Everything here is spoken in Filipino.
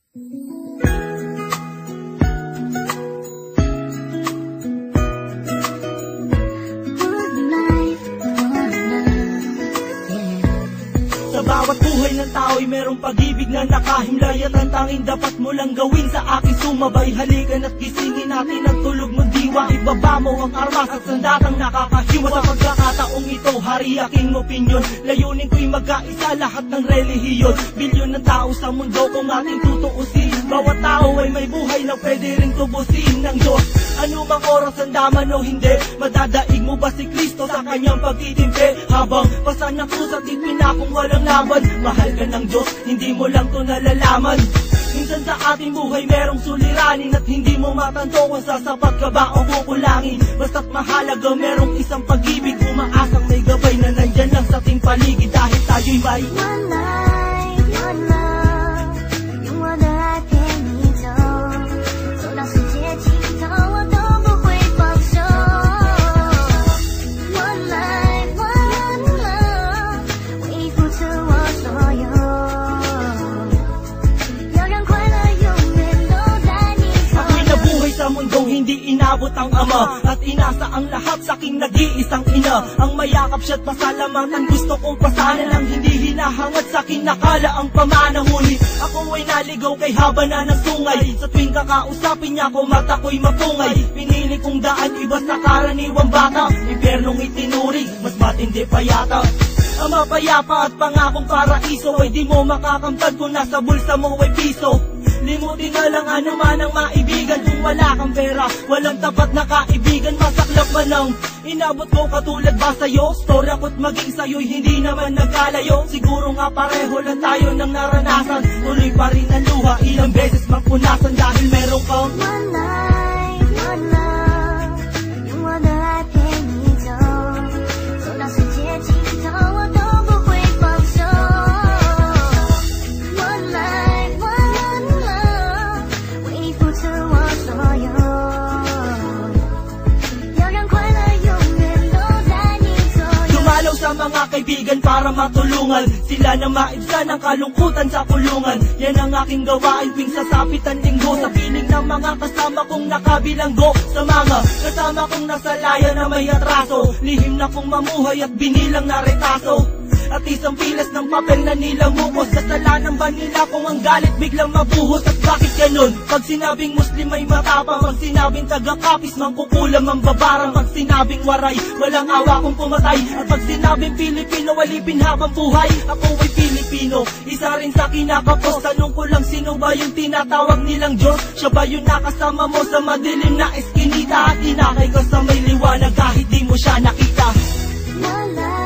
Sa bawat buhay ng tao'y merong pag-ibig na nakahimlay, at ang tanging dapat mo lang gawin sa akin sumabay. Halikan at gisingin natin ang tulog mong diwa. Ibaba mo ang armas at sandatang nakakahiwa. Sa pagkakataong ito, hari aking opinyon. Layunin ko'y magkaisa lahat ng relihiyon. Bilyon ng tao sa mundo kung ating tutuusin. Bawat tao ay may buhay na pwede rin tubusin ng Diyos. Anumang oras ang daman o hindi, madadaig mo ba si Kristo sa kanyang pagtitimpi? Habang pasan ng krus at ipinakong walang laban, mahal ka ng Diyos, hindi mo lang to nalalaman. Minsan sa ating buhay merong suliranin at hindi mo matanto kung sasapat ka ba o kukulangin. Basta't mahalaga merong isang pag-ibig, umaasang may gabay na nandyan lang sa ating paligid. Dahil tayo'y may one life, one love，用我的爱陪你走，走到世界尽头，我都不会放手。One life, one love，为你付出我所有，要让快乐永远都在你左右。 Ako'y nabuhay sa mundong hindi inabot ang ama, at inasa ang lahat sa aking nag-iisang ina. Ang mayakap siya't pasalamatan, gusto kong pasana lang, hindi hinahangad sa aking nakala ang pamana. Ngunit ako ay naligaw kay haba na ng sungay. Sa tuwing kakausapin niya ko, mata ko'y mapungay. Pinili kong daan, iba sa karaniwang bata. Impernong itinuri, mas matindi pa yata. Ang mapayapa at pangakong paraiso ay di mo makakamtad kung nasa bulsa mo ay piso. Limutin na lang ano man ang maibigan. Kung wala kang pera, walang tapat na kaibigan. Masaklap man ang inabot ko katulad ba sa'yo? Story ako't maging sa'yo'y hindi naman nagkalayo. Siguro nga pareho lang tayo ng naranasan. Tuloy pa rin ang luha, ilang beses mapunasan. Dahil meron kang One life, one love，用我的爱陪你走，走到世界尽头，我都不会放手。One life, one love，为你付出我所有，要让快乐永远都在你左右。 Dumalaw sa mga kaibigan para matulungan sila na maibsan ang kalungkutan sa kulungan. Yan ang aking gawain tuwing sasapit ang linggo. Sa piling ng mga kasama kong nakabilanggo, sa mga kasama kong nasa laya na may atraso, lihim na kong mamuhay at binilang na retaso. At isang pilas ng papel na nilamukos. Kasalanan ba nila kung ang galit biglang mabuhos? At bakit ganun? Pag sinabing Muslim ay matapang, pag sinabing taga-kapis mangkukulam ang babarang, pag sinabing waray walang awa kung pumatay, at pag sinabing Pilipino walipin habang buhay. Ako ay Pilipino, isa rin sa kinakapos. Tanong ko lang, sino ba yung tinatawag nilang Diyos? Siya ba yung nakasama mo sa madilim na eskinita, at inakay ka sa may liwanag kahit di mo siya nakita? One life.